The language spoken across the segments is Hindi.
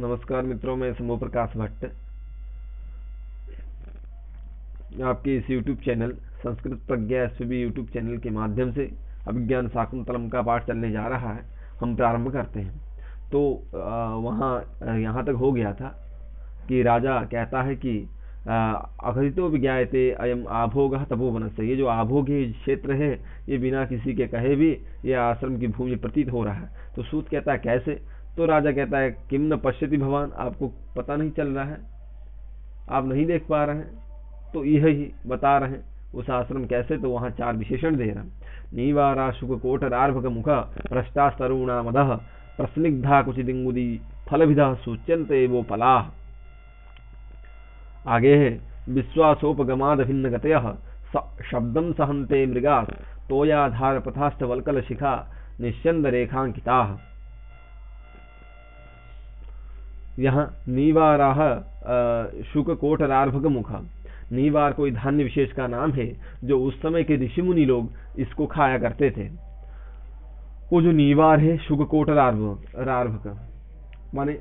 नमस्कार मित्रों, मैं समूह प्रकाश भट्ट आपके इस YouTube चैनल संस्कृत प्रज्ञा एसपीबी YouTube चैनल के माध्यम से अभिज्ञान शाकुंतलम का पाठ चलने जा रहा है। हम प्रारंभ करते हैं। तो वहाँ यहाँ तक हो गया था कि राजा कहता है कि अखरितो विज्ञायते अयम आभोगः तपोवनस्य। ये जो आभोग क्षेत्र है ये बिना किसी के कहे भी ये आश्रम की भूमि प्रतीत हो रहा है। तो सूत कहता है कैसे? तो राजा कहता है किम न पश्यति भवान, आपको पता नहीं चल रहा है, आप नहीं देख पा रहे हैं? तो यह ही बता रहे हैं उस आश्रम कैसे। तो वहां चार विशेषण दे रहे हैं। नीवारा शुक कोटरार्भक मुख भ्रष्टास्तरुणा मदः प्रस्निग्धा कुचिदिंगुदी फलभिदः सूच्यन्ते वो पलाः। आगे है विश्वासोपगमाद भिन्न गतयः शब्दम सहन्ते मृगाः तोयाधार पथाष्ट वल्कल शिखा निश्चंद रेखांकिताः। यहाँ नीवाराह शुक कोटरार्भक मुख, नीवार कोई धान्य विशेष का नाम है जो उस समय के ऋषि मुनि लोग इसको खाया करते थे। वो जो नीवार है शुक कोटरार्भक माने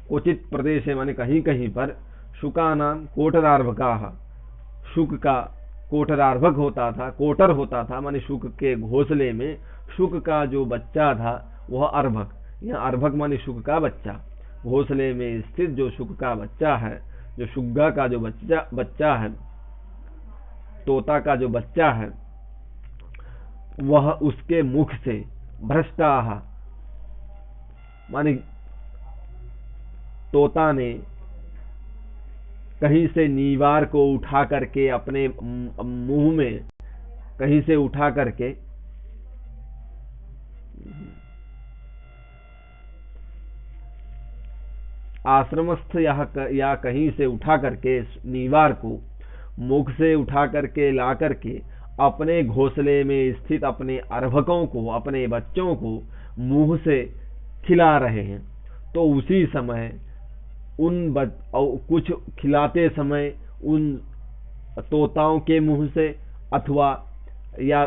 उचित प्रदेश है, माने कहीं कहीं पर शुका नाम कोटरार्भका, शुक का कोटरार्भक होता था, कोटर होता था, माने शुक के घोंसले में शुक का जो बच्चा था वह अर्भक। यहाँ अर्भक माने शुक का बच्चा, घोंसले में स्थित जो शुक का बच्चा है, जो शुग्गा का जो बच्चा है, तोता का जो बच्चा है, वह उसके मुख से भ्रष्टाह माने तोता ने कहीं से नीवार को उठा करके अपने मुंह में कहीं से उठा करके आश्रमस्थ या कहीं से उठा करके नीवार को मुख से उठा करके ला करके अपने घोंसले में स्थित अपने अर्भकों को, अपने बच्चों को मुंह से खिला रहे हैं। तो उसी समय कुछ खिलाते समय उन तोताओं के मुंह से अथवा या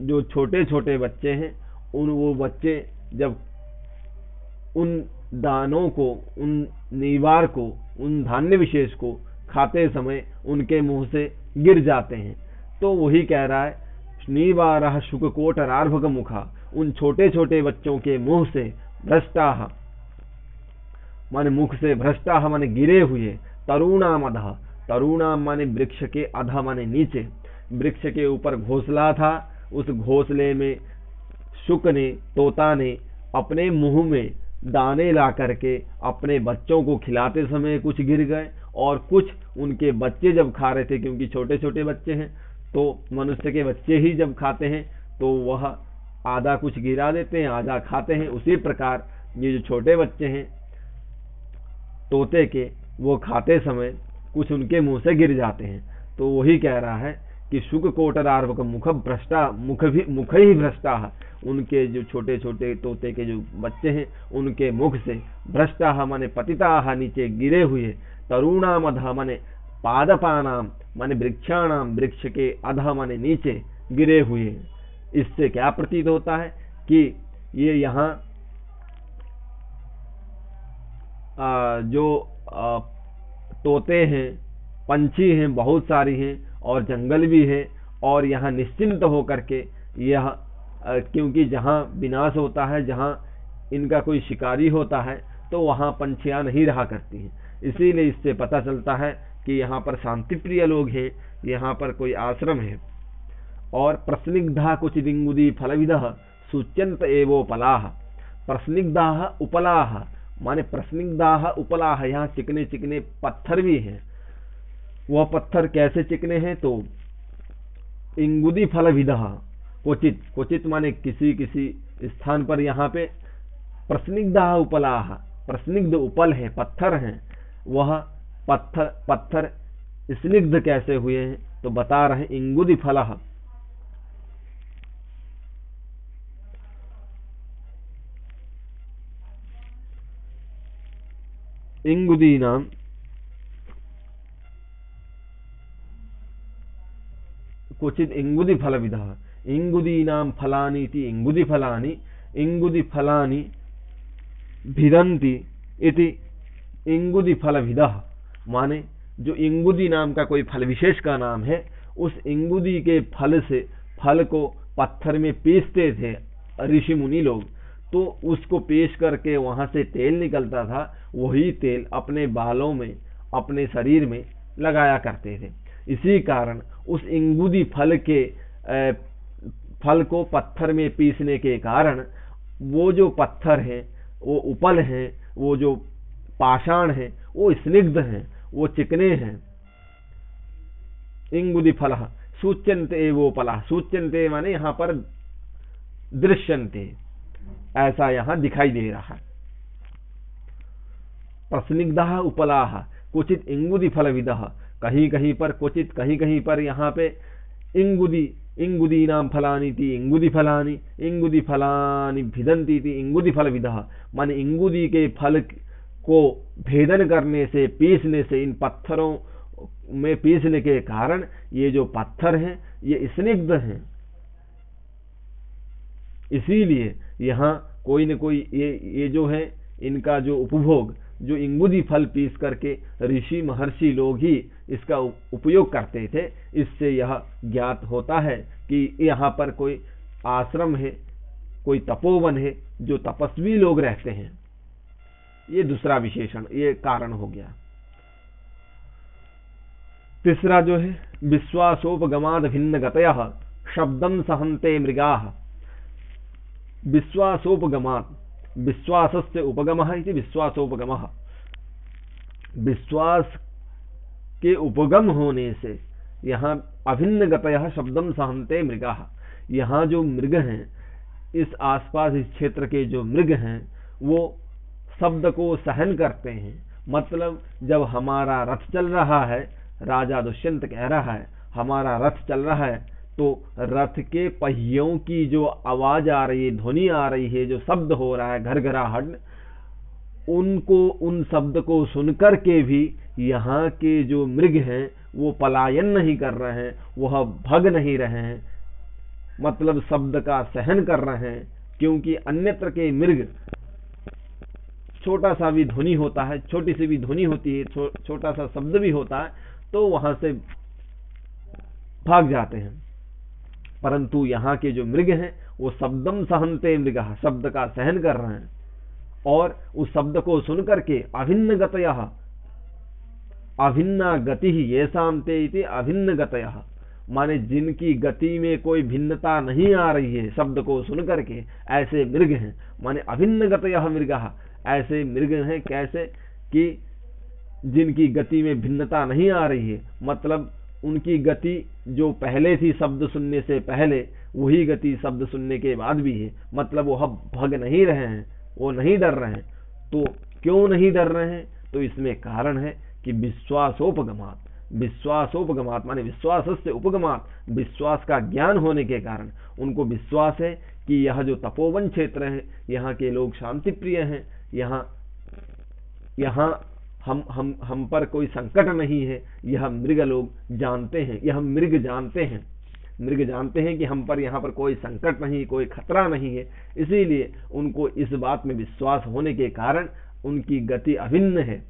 जो छोटे छोटे बच्चे हैं वो बच्चे जब उन दानों को, उन नीवार को, उन धान्य विशेष को खाते समय उनके मुंह से गिर जाते हैं। तो वही कह रहा है नीवारः शुक कोटरार्भक मुखा, उन छोटे छोटे बच्चों के मुंह से भ्रष्टाः माने मुख से भ्रष्टाः माने गिरे हुए, तरुणाम अधः, तरुणाम माने वृक्ष के अधः माने नीचे, वृक्ष के ऊपर घोंसला था, उस घोंसले में शुक ने, तोता ने अपने मुंह में दाने ला करके अपने बच्चों को खिलाते समय कुछ गिर गए और कुछ उनके बच्चे जब खा रहे थे, क्योंकि छोटे छोटे बच्चे हैं तो मनुष्य के बच्चे ही जब खाते हैं तो वह आधा कुछ गिरा देते हैं, आधा खाते हैं। उसी प्रकार ये जो छोटे बच्चे हैं तोते के, वो खाते समय कुछ उनके मुंह से गिर जाते हैं। तो वही कह रहा है कि शुक कोटरार्भक मुख भ्रष्टा, मुख ही भ्रष्टा है, उनके जो छोटे छोटे तोते के जो बच्चे हैं उनके मुख से भ्रष्टा माने पतिता नीचे गिरे हुए, तरुणाम अधः माने पादपानाम माने वृक्षाणाम, वृक्ष के अधः माने नीचे गिरे हुए। इससे क्या प्रतीत होता है कि ये यहाँ जो तोते हैं, पंछी हैं, बहुत सारी हैं और जंगल भी है, और यहाँ निश्चिंत होकर के यह, क्योंकि जहाँ विनाश होता है, जहाँ इनका कोई शिकारी होता है तो वहाँ पंछियां नहीं रहा करती हैं। इसीलिए इससे पता चलता है कि यहाँ पर शांति प्रिय लोग हैं, यहाँ पर कोई आश्रम है। और प्रस्निग्धा कुचिदिंगुदी फलविदः सूच्यन्त एवो पलाः, प्रस्निग्धाः उपलाः माने प्रस्निग्धाः उपलाः, यहाँ चिकने चिकने पत्थर भी हैं। वह पत्थर कैसे चिकने हैं? तो इंगुदी फलविदः, क्वचित, क्वचित माने किसी किसी स्थान पर यहाँ पे प्रस्निग्धाः उपलाः, प्रस्निग्ध उपल है, पत्थर हैं। वह पत्थर स्निग्ध कैसे हुए हैं? तो बता रहे इंगुदी फलः, इंगुदी नाम क्वचित इंगुदी फलविदः, इंगुदीनां फलानि इति इंगुदी फलानि भिदन्ति इति इंगुदी फल विदः, माने जो इंगुदी नाम का कोई फल विशेष का नाम है, उस इंगुदी के फल से, फल को पत्थर में पीसते थे ऋषि मुनि लोग, तो उसको पीस करके वहां से तेल निकलता था। वही तेल अपने बालों में, अपने शरीर में लगाया करते थे। इसी कारण उस इंगुदी फल को पत्थर में पीसने के कारण वो जो पत्थर है, वो उपल है, वो जो पाषाण है, वो स्निग्ध हैं, वो चिकने हैं। इंगुदी फल सूच्यन्ते वो पला, सूच्यन्ते माने यहां पर दृश्यन्ते, ऐसा यहां दिखाई दे रहा है। प्रस्निग्धा उपलाह क्वचित इंगुदी फल विदः, कहीं कहीं पर क्वचित, कहीं कहीं पर यहाँ पे इंगुदी नाम फलानी थी, इंगुदी फलानी भिदंती थी इंगुदी फल विदः, माने इंगुदी के फल को भेदन करने से, पीसने से, इन पत्थरों में पीसने के कारण ये जो पत्थर हैं ये स्निग्ध हैं। इसीलिए यहाँ कोई न कोई ये जो है इनका जो उपभोग, जो इंगुदी फल पीस करके ऋषि महर्षि लोग ही इसका उपयोग करते थे। इससे यह ज्ञात होता है कि यहाँ पर कोई आश्रम है, कोई तपोवन है, जो तपस्वी लोग रहते हैं। ये दूसरा विशेषण, ये कारण हो गया। तीसरा जो है विश्वासोपगमाद भिन्न गतयः शब्दं सहन्ते मृगाः। विश्वासोपगमात्, विश्वासस्य उपगमः इति विश्वासोपगमः, विश्वास के उपगम होने से यहाँ अभिन्न गतयः शब्दं सहन्ते मृगाः, यहाँ जो मृग हैं, इस आसपास इस क्षेत्र के जो मृग हैं वो शब्द को सहन करते हैं। मतलब जब हमारा रथ चल रहा है, राजा दुष्यंत कह रहा है हमारा रथ चल रहा है, तो रथ के पहियों की जो आवाज आ रही है, ध्वनि आ रही है, जो शब्द हो रहा है घरघराहट, उनको, उन शब्द को सुनकर के भी यहाँ के जो मृग हैं वो पलायन नहीं कर रहे हैं, वह भग नहीं रहे हैं, मतलब शब्द का सहन कर रहे हैं। क्योंकि अन्यत्र के मृग छोटा सा भी ध्वनि होता है, छोटी सी भी ध्वनि होती है, छोटा सा शब्द भी होता है, तो वहां से भाग जाते हैं। परंतु यहाँ के जो मृग हैं वो शब्दम सहन्ते मृगः, शब्द का सहन कर रहे हैं, और उस शब्द को सुनकर के अभिन्न गतयः, अभिन्ना गति ही येषां ते इति अभिन्न गतयः, माने जिनकी गति में कोई भिन्नता नहीं आ रही है शब्द को सुनकर के, ऐसे मृग हैं। माने अभिन्न गतयः मृगः, ऐसे मृग हैं कैसे कि जिनकी गति में भिन्नता नहीं आ रही है, मतलब उनकी गति जो पहले थी शब्द सुनने से पहले, वही गति शब्द सुनने के बाद भी है। मतलब वो भग नहीं रहे हैं, वो नहीं डर रहे हैं। तो क्यों नहीं डर रहे हैं? तो इसमें कारण है कि विश्वासोपगमात, विश्वासोपगमात माने विश्वास से उपगमात, विश्वास का ज्ञान होने के कारण उनको विश्वास है कि यह जो तपोवन क्षेत्र है, यहाँ के लोग शांति प्रिय हैं, यहाँ हम पर कोई संकट नहीं है। यह मृग लोग जानते हैं, यह मृग जानते हैं, मृग जानते हैं कि हम पर यहाँ पर कोई संकट नहीं, कोई खतरा नहीं है। इसीलिए उनको इस बात में विश्वास होने के कारण उनकी गति अभिन्न है।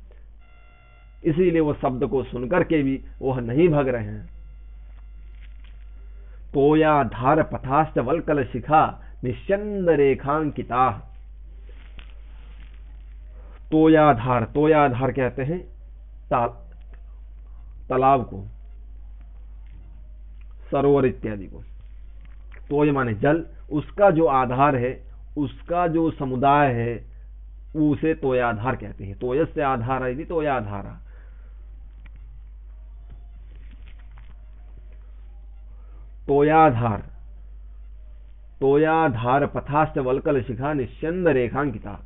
इसीलिए वो शब्द को सुनकर के भी वह नहीं भग रहे हैं। तोयाधार पथाश्च वल्कल शिखा निश्चंद रेखांकिता। तोयाधार, तोयाधार कहते हैं तालाब को, सरोवर इत्यादि को। तोय माने जल, उसका जो आधार है, उसका जो समुदाय है, उसे तोयाधार कहते हैं। तोयस्य आधार यदि तोयाधार। तोयाधार, तोयाधार पथाश्च वल्कल शिखा निश्चंद रेखांकिता।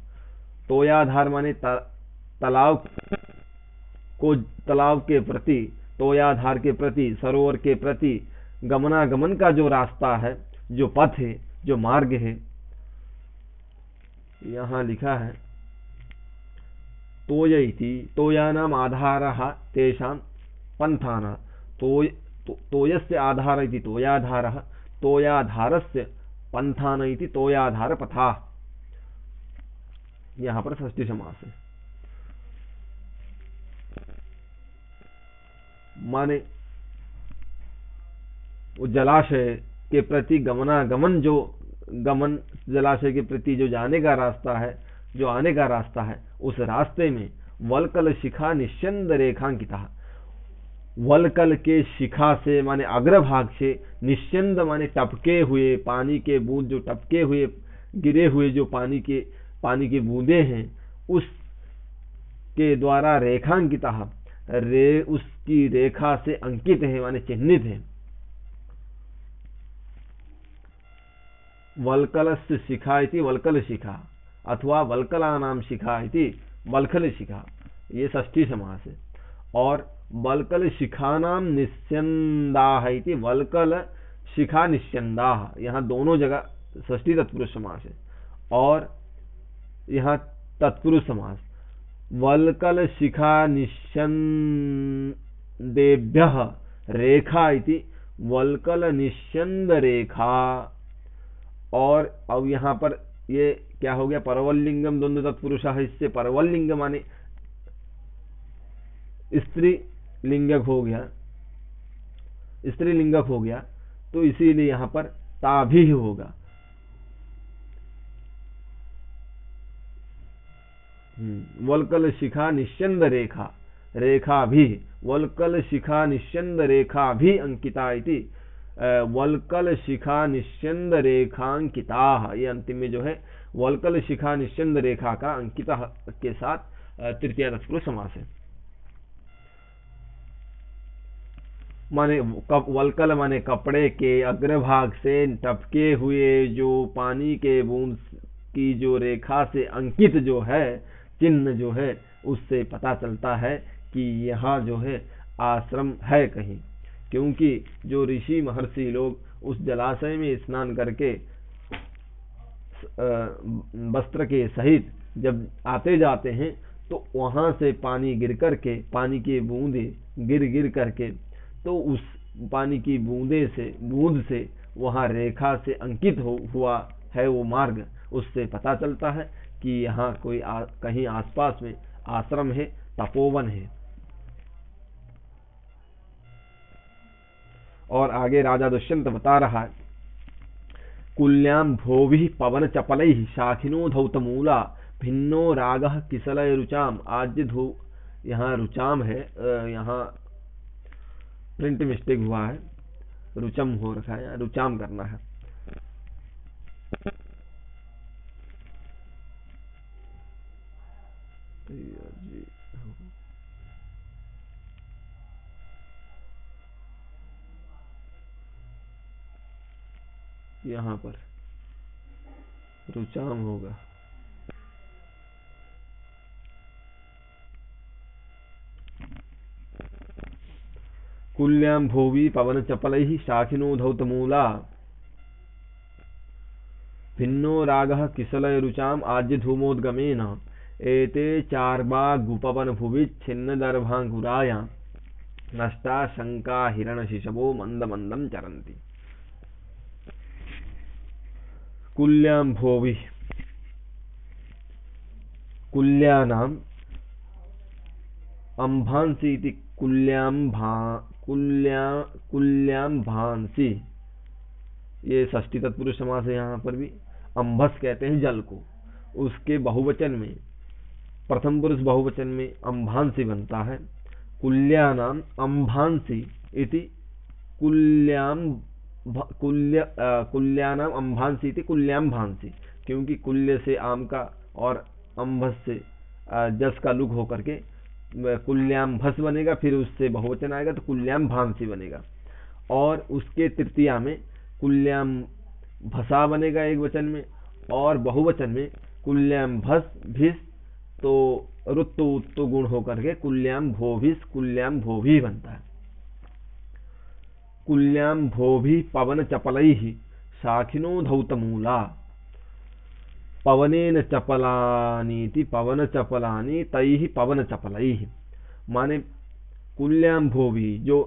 तोयाधार माने तालाब को, तालाब के प्रति, तोयाधार के प्रति, सरोवर के प्रति गमनागमन का जो रास्ता है, जो पथ है, जो मार्ग है, यहां लिखा है तोयैति तोयानाम आधारः तेषां पंथानां। तोयस्य आधार इति तोयाधारः, तोयाधारस्य पंथान इति तोयाधार पथा। यहां पर षष्ठी समास है। माने वो जलाशय के प्रति गमनागमन, जो गमन, जलाशय के प्रति जो जाने का रास्ता है, जो आने का रास्ता है, उस रास्ते में वल्कल शिखा निश्चंद रेखांकिता, वल्कल के शिखा से माने अग्रभाग से, निश्चंद माने टपके हुए पानी के बूंद, जो टपके हुए गिरे हुए जो पानी की बूंदे हैं, उस के द्वारा रेखांकिता, उसकी रेखा से अंकित है माने चिन्हित है। वल्कलस्य शिखा इति वल्कल शिखा अथवा वल्कलानाम शिखा इति वल्कल शिखा, ये षष्ठी समास है। और वल्कल शिखानाम निस्यंदाः इति वल्कल शिखा निस्यंदाः, यहाँ दोनों जगह षष्ठी तत्पुरुष समास है। और यहाँ तत्पुरुष समास, वल्कल शिखा निस्यंदेभ्यः रेखा इति वल्कल निस्यंद रेखा। और अब यहाँ पर ये क्या हो गया, परवल्लिंगम द्वंद्व तत्पुरुषः, इससे परवल्लिंग माने स्त्रीलिंगक हो गया, तो इसीलिए यहाँ पर ताभी होगा। वल्कल शिखा निश्चंद रेखा, रेखा भी, वल्कल शिखा निश्चंद रेखा भी अंकिता इति वल्कल शिखा निश्चंद रेखांकिता, ये अंतिम में जो है वल्कल शिखा निश्चंद रेखा का अंकिता के साथ तृतीय तत्पुरुष समास है। माने वल्कल माने कपड़े के अग्रभाग से टपके हुए जो पानी के बूंद की जो रेखा से अंकित जो है चिन्ह जो है, उससे पता चलता है कि यहाँ जो है आश्रम है कहीं। क्योंकि जो ऋषि महर्षि लोग उस जलाशय में स्नान करके वस्त्र के सहित जब आते जाते हैं, तो वहां से पानी गिर करके, पानी की बूंदे गिर करके, तो उस पानी की बूंद से वहां रेखा से अंकित हुआ है वो मार्ग, उससे पता चलता है कि यहाँ कोई कहीं आसपास में आश्रम है, तपोवन है। और आगे राजा दुष्यंत बता रहा है, कुल्याम भोभि पवन चपलैः शाखिनो धौतमूला भिन्नो रागः किसलय रुचाम आज्य धू, यहाँ रुचाम है, यहाँ प्रिंट मिस्टेक हुआ है, रुचम हो रखा है, रुचाम करना है। यहाँ पर रुचाम होगा। कुल्याम भोवी पवन चपलैः शाखिनो धौतमूला भिन्नो रागः किसलय रुचाम आज्य धूमोद्गमेन एते चार्वागुपवन भुवि छिन्न दर्भांकुराया नष्टा शंका हिरण शिशवो मंद मंदम चरन्ति। कुल्याम भोवि, कुल्यानाम अंभांसी इति कुल्याम भांसी, ये षष्ठी तत्पुरुष समास है। यहाँ पर भी अंभस कहते हैं जल को, उसके बहुवचन में, प्रथम पुरुष बहुवचन में अंभांसी बनता है। कुल्यानाम अंभांसी इति कुल्यानाम अंभांसी इति कुल्याम भांसी, क्योंकि कुल्य से आम का और अंभस से जस का लुक होकर के कुल्याम भस बनेगा, फिर उससे बहुवचन आएगा तो कुल्याम भांसी बनेगा। और उसके तृतीया में कुल्याम भसा बनेगा एक वचन में, और बहुवचन में कुल्याम भस भिस, तो रुत्तु उत्तु गुण होकर के कुल्याम भोभिस कुल्याम भोभी बनता है। कुल्याम भोभी पवन चपलैः शाखिनो धौतमूला पवनेन चपलानीति पवन चपलानी तैः पवन चपलैः, माने कुल्याम भोभी, जो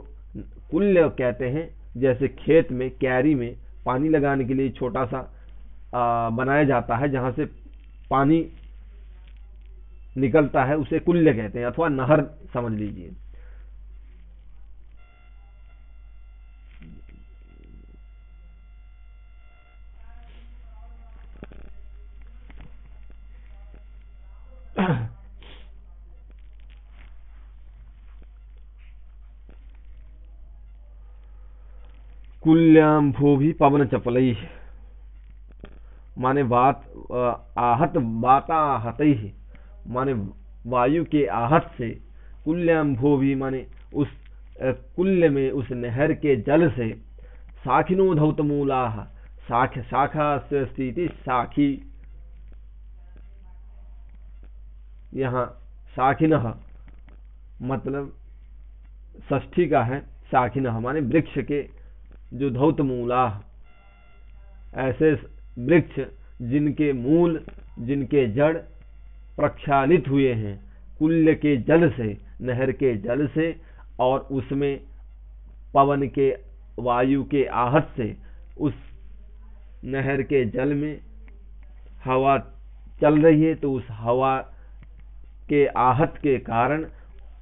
कुल्य कहते हैं, जैसे खेत में क्यारी में पानी लगाने के लिए छोटा सा बनाया जाता है, जहां से पानी निकलता है, उसे कुल्य कहते हैं, अथवा नहर समझ लीजिए। कुल्याम भूभि पवन चपलई, माने आहत वाताहत ही, माने वायु के आहत से, कुल्याम भूभि माने उस कुल्य में, उस नहर के जल से, साखिनो धौतमूला, शाखा से स्थिति साखी, यहाँ साखिनः मतलब षष्ठी का है, साखिनः माने वृक्ष के जो धौतमूला, ऐसे वृक्ष जिनके मूल, जिनके जड़ प्रक्षालित हुए हैं कुल्य के जल से, नहर के जल से, और उसमें पवन के, वायु के आहत से, उस नहर के जल में हवा चल रही है, तो उस हवा के आहत के कारण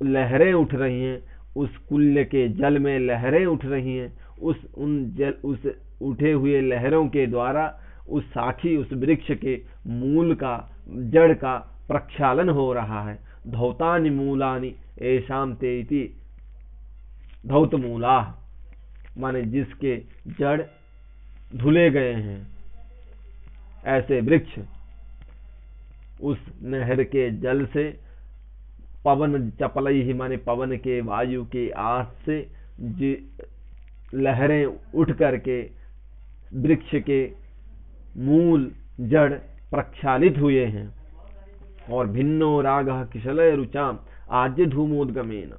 लहरें उठ रही हैं, उस कुल्य के जल में लहरें उठ रही हैं, उस उठे हुए लहरों के द्वारा उस साखी, उस वृक्ष के मूल का, जड़ का प्रक्षालन हो रहा है। धौतानि मूलानि ऐशाम ते इति धौतमूला, माने जिसके जड़ धुले गए हैं, ऐसे वृक्ष उस नहर के जल से, पवन चपलई ही माने पवन के, वायु के आस से लहरें उठ करके वृक्ष के मूल, जड़ प्रक्षालित हुए हैं। और भिन्नो रागः किशलय रुचाम आज्य धूमोद्गमेन,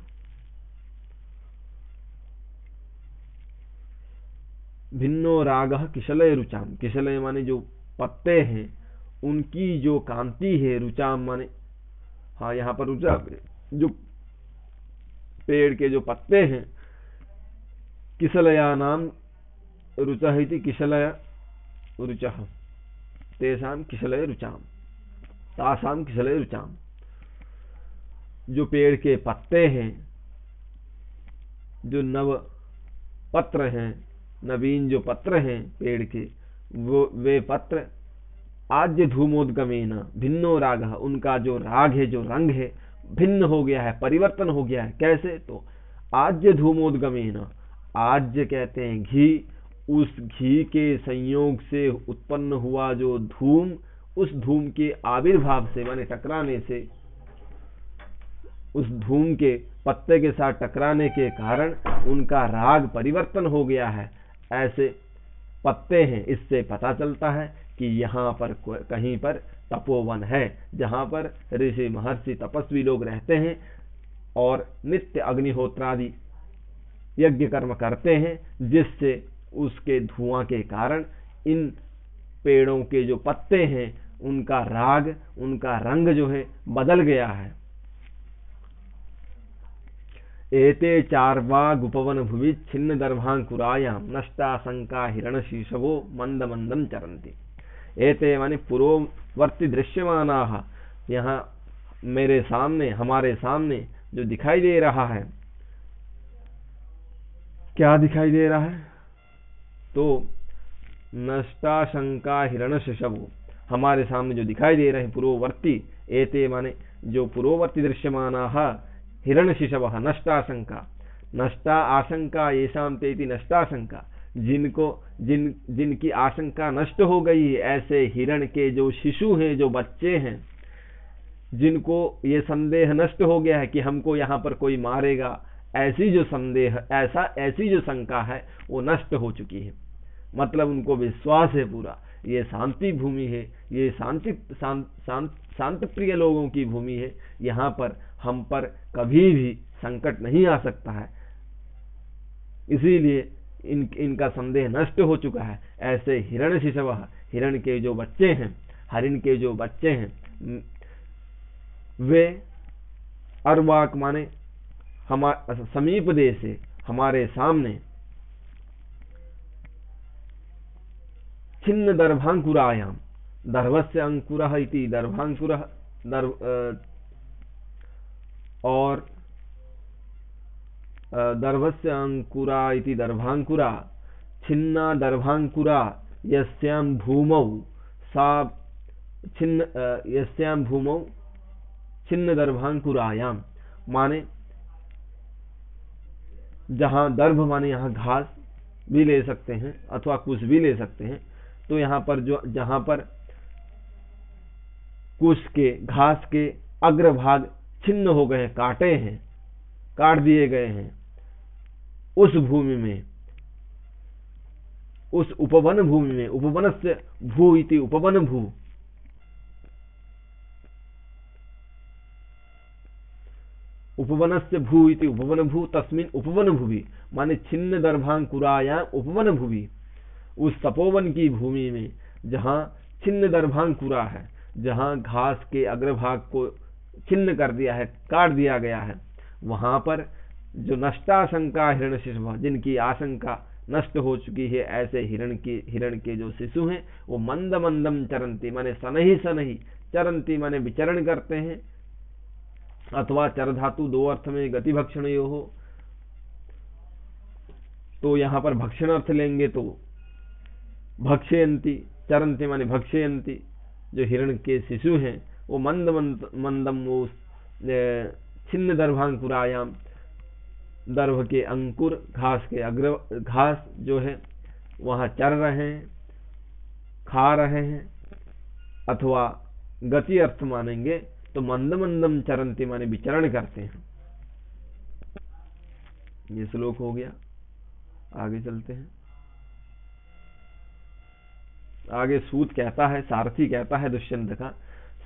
भिन्नो रागः किशलय रुचाम, किशलय माने जो पत्ते हैं उनकी जो कांति है, रुचाम माने, हाँ यहाँ पर रुचा जो पेड़ के जो पत्ते हैं, किशलया नाम रुचः इति किशलय रुचः, तेषां किशलय रुचाम, तासाम किशलय रुचाम, जो पेड़ के पत्ते हैं, जो नव पत्र हैं, नवीन जो पत्र हैं पेड़ के, वे पत्र आज्य धूमोद्गमेन भिन्नो रागः, उनका जो राग है, जो रंग है, भिन्न हो गया है, परिवर्तन हो गया है। कैसे? तो आज्य धूमोद्गमेन, आज्य कहते हैं घी, उस घी के संयोग से उत्पन्न हुआ जो धूम, उस धूम के आविर्भाव से, माने टकराने से, उस धूम के पत्ते के साथ टकराने के कारण उनका राग परिवर्तन हो गया है। ऐसे पत्ते हैं, इससे पता चलता है कि यहाँ पर कहीं पर तपोवन है, जहाँ पर ऋषि महर्षि तपस्वी लोग रहते हैं और नित्य अग्निहोत्रादि यज्ञ कर्म करते हैं, जिससे उसके धुआं के कारण इन पेड़ों के जो पत्ते हैं उनका राग, उनका रंग जो है बदल गया है। एते चार्वाक उपवन भुवि छिन्न दर्भांकुरायां नष्टा शंका हिरण शीशवो मंद मंदम चरंती। एते माने पूर्ववर्ती दृश्यमानाः, यहाँ मेरे सामने, हमारे सामने जो दिखाई दे रहा है, क्या दिखाई दे रहा है? तो नष्टा शंका हिरण शीशवो, हमारे सामने जो दिखाई दे रहे हैं पूर्ववर्ती, एते माने जो पूर्ववर्ती दृश्यमानाः हिरण शिशवः नष्टाशंका, नष्टा आशंका येषां ते इति नष्टाशंका, जिनकी आशंका नष्ट हो गई है, ऐसे हिरण के जो शिशु हैं, जो बच्चे हैं, जिनको ये संदेह नष्ट हो गया है कि हमको यहाँ पर कोई मारेगा, ऐसी जो संदेह, ऐसी जो शंका है वो नष्ट हो चुकी है। मतलब उनको विश्वास है पूरा, ये शांति भूमि है, ये शांत प्रिय लोगों की भूमि है, यहाँ पर हम पर कभी भी संकट नहीं आ सकता है, इसीलिए इनका संदेह नष्ट हो चुका है। ऐसे हिरण शिशवः, हिरण के जो बच्चे हैं, हरिण के जो बच्चे हैं, वे अर्वाक माने हमारे समीप देश से, हमारे सामने, छिन्न दर्भांकुरायां, दर्भस्य अंकुरः इति दर्भांकुरः, और दर्भस्य अंकुरा इति दर्भांकुरा, छिन्ना दर्भांकुरा यस्यां भूमौ, सा छिन्न यस्यां भूमौ छिन्न दर्भांकुरायाम, माने जहां दर्भ माने यहाँ घास भी ले सकते हैं अथवा कुश भी ले सकते हैं। तो यहाँ पर जहां पर कुश के, घास के अग्रभाग छिन्न हो गए, काटे हैं, काट दिए गए हैं, उस भूमि में, उस उपवन भूमि में, उपवनस्य भू इति उपवन भू, उपवनस्य भू इति उपवन भू, तस्मिन् उपवन भूवि, माने छिन्न दर्भांकुरायां उपवन भूवि, उस तपोवन की भूमि में जहां छिन्न दर्भांकुरा है, जहां घास के अग्रभाग को छिन्न कर दिया है, काट दिया गया है, वहां पर जो नष्टाशंका हिरण शिशु, जिनकी आशंका नष्ट हो चुकी है, ऐसे हिरण के जो शिशु हैं, वो मंद मंदम चरंती, माने सनही सनही, चरंती माने विचरण करते हैं, अथवा चर धातु दो अर्थ में गति भक्षण यो हो, तो यहां पर भक्षण अर्थ लेंगे तो भक्षयंती, चरंती माने भक्षयंती, जो हिरण के शिशु हैं वो मंदम वो छिन्न दर्भांकुरायाम, दर्भ के अंकुर, घास के अग्र, घास जो है वहां चर रहे हैं, खा रहे हैं, अथवा गति अर्थ मानेंगे तो मंद मंदम चरंती माने विचरण करते हैं। ये श्लोक हो गया। आगे चलते हैं। आगे सूत कहता है, सारथी कहता है दुष्यंत का,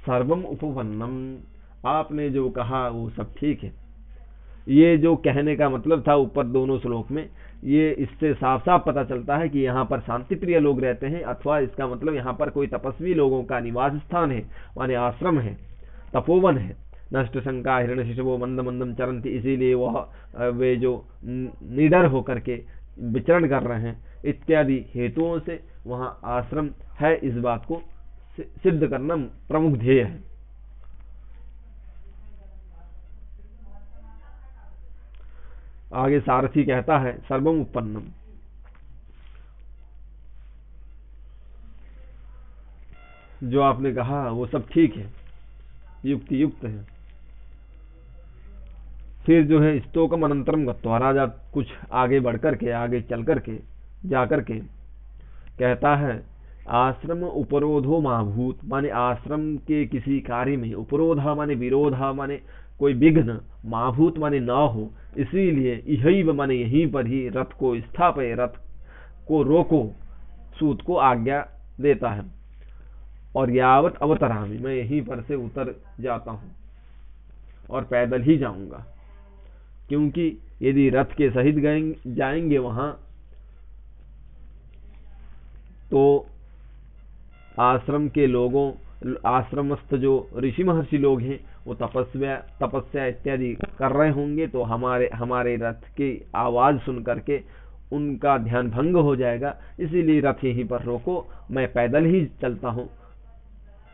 सर्वम उपवन्नम, आपने जो कहा वो सब ठीक है। ये जो कहने का मतलब था ऊपर दोनों श्लोक में, ये इससे साफ साफ पता चलता है कि यहाँ पर शांति प्रिय लोग रहते हैं, अथवा इसका मतलब यहाँ पर कोई तपस्वी लोगों का निवास स्थान है, माने आश्रम है, तपोवन है। नष्ट शंका हिरण शिशवो मंद मंदम चरंती, इसीलिए वह वे जो निडर होकर के विचरण कर रहे हैं इत्यादि हेतुओं से वहां आश्रम है, इस बात को सिद्ध करना प्रमुख ध्येय है। आगे सारथी कहता है सर्वम उत्पन्नम, जो आपने कहा वो सब ठीक है, युक्ति युक्त है। फिर जो है स्तोकम अनंतरम गत्वा, राजा कुछ आगे बढ़कर के, आगे चल करके, जाकर के कहता है आश्रम उपरोधो माभूत, माने आश्रम के किसी कार्य में, उपरोधा माने विरोधा माने कोई विघ्न, माभूत माने ना हो, इसीलिए यही माने यहीं पर ही रथ को स्थापय, रथ को रोको, सूत को आज्ञा देता है। और यावत अवतरामि, मैं यहीं पर से उतर जाता हूं और पैदल ही जाऊंगा, क्योंकि यदि रथ के सहित जाएंगे वहां तो आश्रम के लोगों, आश्रमस्थ जो ऋषि महर्षि लोग हैं वो तपस्या इत्यादि कर रहे होंगे, तो हमारे रथ की आवाज सुन करके उनका ध्यान भंग हो जाएगा, इसीलिए रथ यहीं पर रोको, मैं पैदल ही चलता हूं,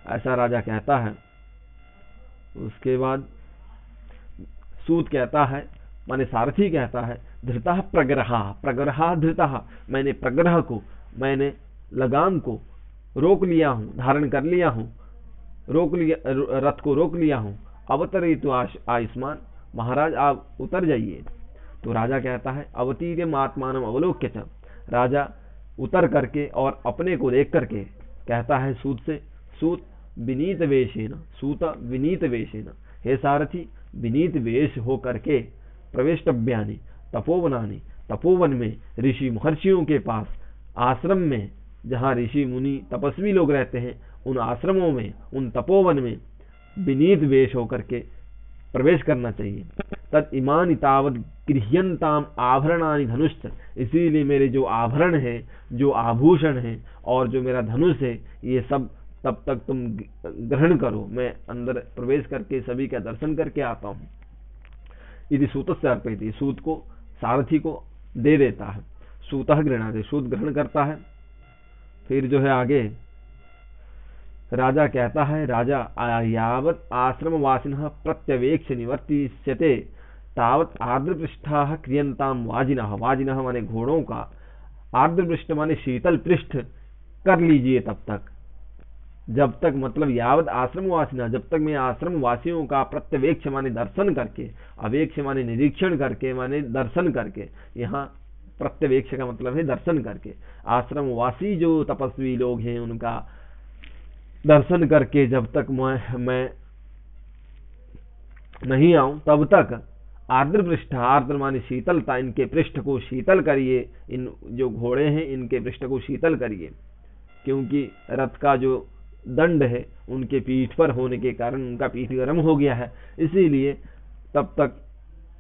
ऐसा राजा कहता है। उसके बाद सूत कहता है, माने सारथी कहता है धृतः प्रग्रहा, प्रग्रहा धृतः, मैंने प्रग्रह को, मैंने लगाम को रोक लिया हूं, धारण कर लिया हूं, रोक लिया, रथ को रोक लिया हूं। अवतरितु आयुष्मान, महाराज आप उतर जाइए। तो राजा कहता है अवतीर्य आत्मानम अवलोक्य च, राजा उतर करके और अपने को देख करके कहता है सूत से, सूत विनीत वेशेन, सूत विनीत वेशेन, हे सारथी विनीत वेश हो करके प्रवेष्टव्यानि तपोवनानि, तपोवन में ऋषि महर्षियों के पास, आश्रम में जहां ऋषि मुनि तपस्वी लोग रहते हैं, उन आश्रमों में, उन तपोवन में विनीत वेश होकर के प्रवेश करना चाहिए। तद इमानि तावद गृह्यंताम आभरणानि धनुष्च, इसीलिए मेरे जो आभरण है, जो आभूषण है और जो मेरा धनुष है, ये सब तब तक तुम ग्रहण करो, मैं अंदर प्रवेश करके सभी का दर्शन करके आता हूं। यदि सूतस्य अर्पयति, सूत को, सारथी को दे देता है। सूतः गृह्णाति, सूत ग्रहण करता है। फिर जो है आगे राजा कहता है, राजा यावत आश्रमवासिनः प्रत्यवेक्ष निवर्तिष्यते तावत आर्द्रपृष्ठाः क्रियन्ताम वाजिनः, वाजिनः माने घोड़ों का, आर्द्रपृष्ठ माने शीतल पृष्ठ कर लीजिए तब तक, जब तक, मतलब यावत आश्रम वासिना, जब तक मैं आश्रम वासियों का प्रत्यवेक्ष माने दर्शन करके, अवेक्ष माने निरीक्षण करके, माने दर्शन करके, यहाँ प्रत्यवेक्ष का मतलब है दर्शन करके, आश्रम वासी जो तपस्वी लोग हैं उनका दर्शन करके जब तक मैं नहीं आऊं, तब तक आर्द्र पृष्ठ, आर्द्र माने शीतलता, इनके पृष्ठ को शीतल करिए, इन जो घोड़े हैं इनके पृष्ठ को शीतल करिए, क्योंकि रथ का जो दंड है उनके पीठ पर होने के कारण उनका पीठ गर्म हो गया है, इसीलिए तब तक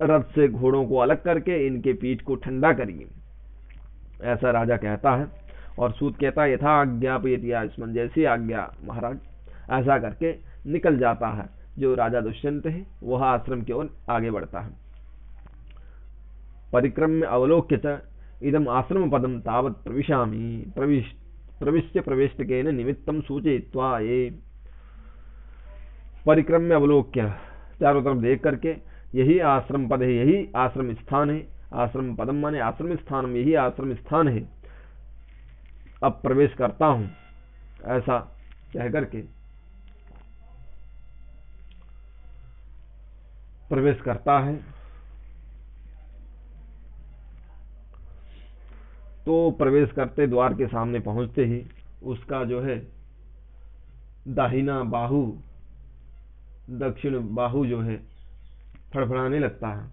रथ से घोड़ों को अलग करके इनके पीठ को ठंडा करिए, ऐसा राजा कहता है। और सूत कहता है यथा आज्ञापयति आयुष्मान, जैसी आज्ञा महाराज, ऐसा करके निकल जाता है। जो राजा दुष्यंत है वह आश्रम की ओर आगे बढ़ता है। परिक्रम्य अवलोक्य च इदम आश्रम पदम तावत प्रविशामि प्रविश्य प्रवेष्टकेन निमित्तम सूचयित्वा, ये परिक्रम्य अवलोक्य, चारों तरफ देख करके, यही आश्रम पद है, यही आश्रम स्थान है, आश्रम पदम माने आश्रम स्थान, यही आश्रम स्थान है, अब प्रवेश करता हूं, ऐसा कह करके प्रवेश करता है। तो प्रवेश करते द्वार के सामने पहुंचते ही उसका जो है दाहिना बाहु, दक्षिण बाहु जो है फड़फड़ाने लगता है।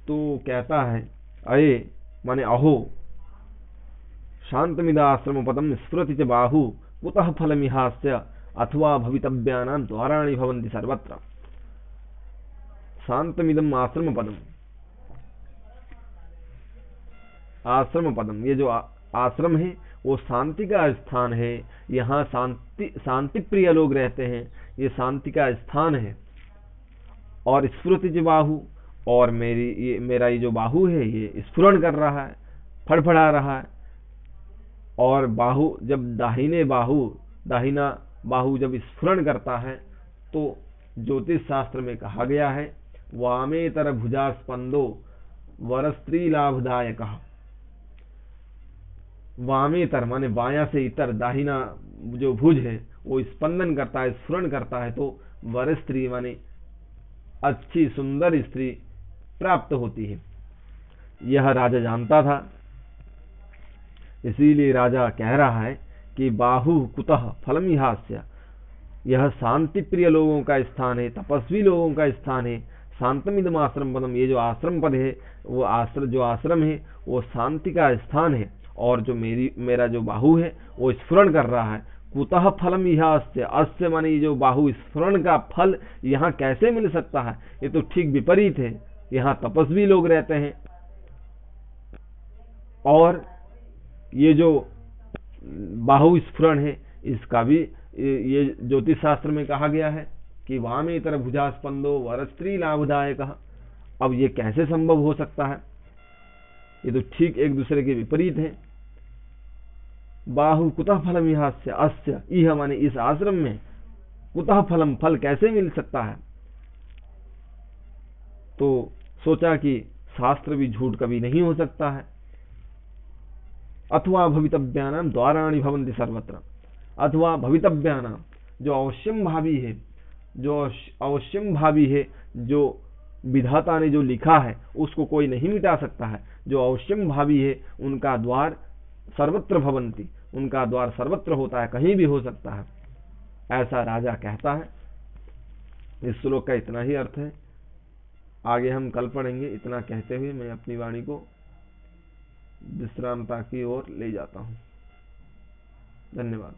तो कहता है अये माने अहो, शांतमिदा आश्रम पदम स्फुरति च बाहु कुतः फलमिहास्य अथवा भवितव्यानां द्वाराणि भवन्ति सर्वत्र। शांतमिदम आश्रम पदम, आश्रम पदम, ये जो आश्रम है वो शांति का स्थान है, यहाँ शांति प्रिय लोग रहते हैं, ये शांति का स्थान है। और स्फुरति बाहु, और मेरा ये जो बाहु है ये स्फुरण कर रहा है, फड़फड़ा रहा है। और बाहु जब दाहिना बाहु जब स्फुरण करता है तो ज्योतिष शास्त्र में कहा गया है वामेतर भुजा स्पंदो वरस्त्री लाभदायक। वामेतर माने बायां से इतर, दाहिना जो भुज है वो स्पंदन करता है, स्फुरण करता है, तो वर स्त्री माने अच्छी सुंदर स्त्री प्राप्त होती है। यह राजा जानता था, इसीलिए राजा कह रहा है कि बाहु कुतः फलमिहास्य, यह शांति प्रिय लोगों का स्थान है, तपस्वी लोगों का स्थान है। शांतमिदम आश्रम पदम, ये जो आश्रम पद है वो जो आश्रम है वो शांति का स्थान है। और जो मेरा जो बाहु है वो स्फुरण कर रहा है। कुतः फलम यह अस्य माने ये जो बाहु स्फुरण का फल यहाँ कैसे मिल सकता है, ये तो ठीक विपरीत है। यहाँ तपस्वी लोग रहते हैं, और ये जो बाहु स्फुरण है इसका भी ये ज्योतिष शास्त्र में कहा गया है कि वामेतर भुजा स्पंदो वरस्त्री लाभदायक। अब ये कैसे संभव हो सकता है, ये तो ठीक एक दूसरे के विपरीत है। बाहु कुतः फलम इहास्य अस्य, इह माने इस आश्रम में, कुतः फलम फल कैसे मिल सकता है। तो सोचा कि शास्त्र भी झूठ कभी नहीं हो सकता है। अथवा भवितव्यानां द्वाराणि भवन्ति सर्वत्र, अथवा भवितव्यानां जो अवश्यम भावी है, जो विधाता ने जो लिखा है उसको कोई नहीं मिटा सकता है। जो अवश्यम भावी है उनका द्वार सर्वत्र भवन्ति, उनका द्वार सर्वत्र होता है, कहीं भी हो सकता है, ऐसा राजा कहता है। इस श्लोक का इतना ही अर्थ है, आगे हम कल पढ़ेंगे। इतना कहते हुए मैं अपनी वाणी को विश्रामता की ओर ले जाता हूं। धन्यवाद।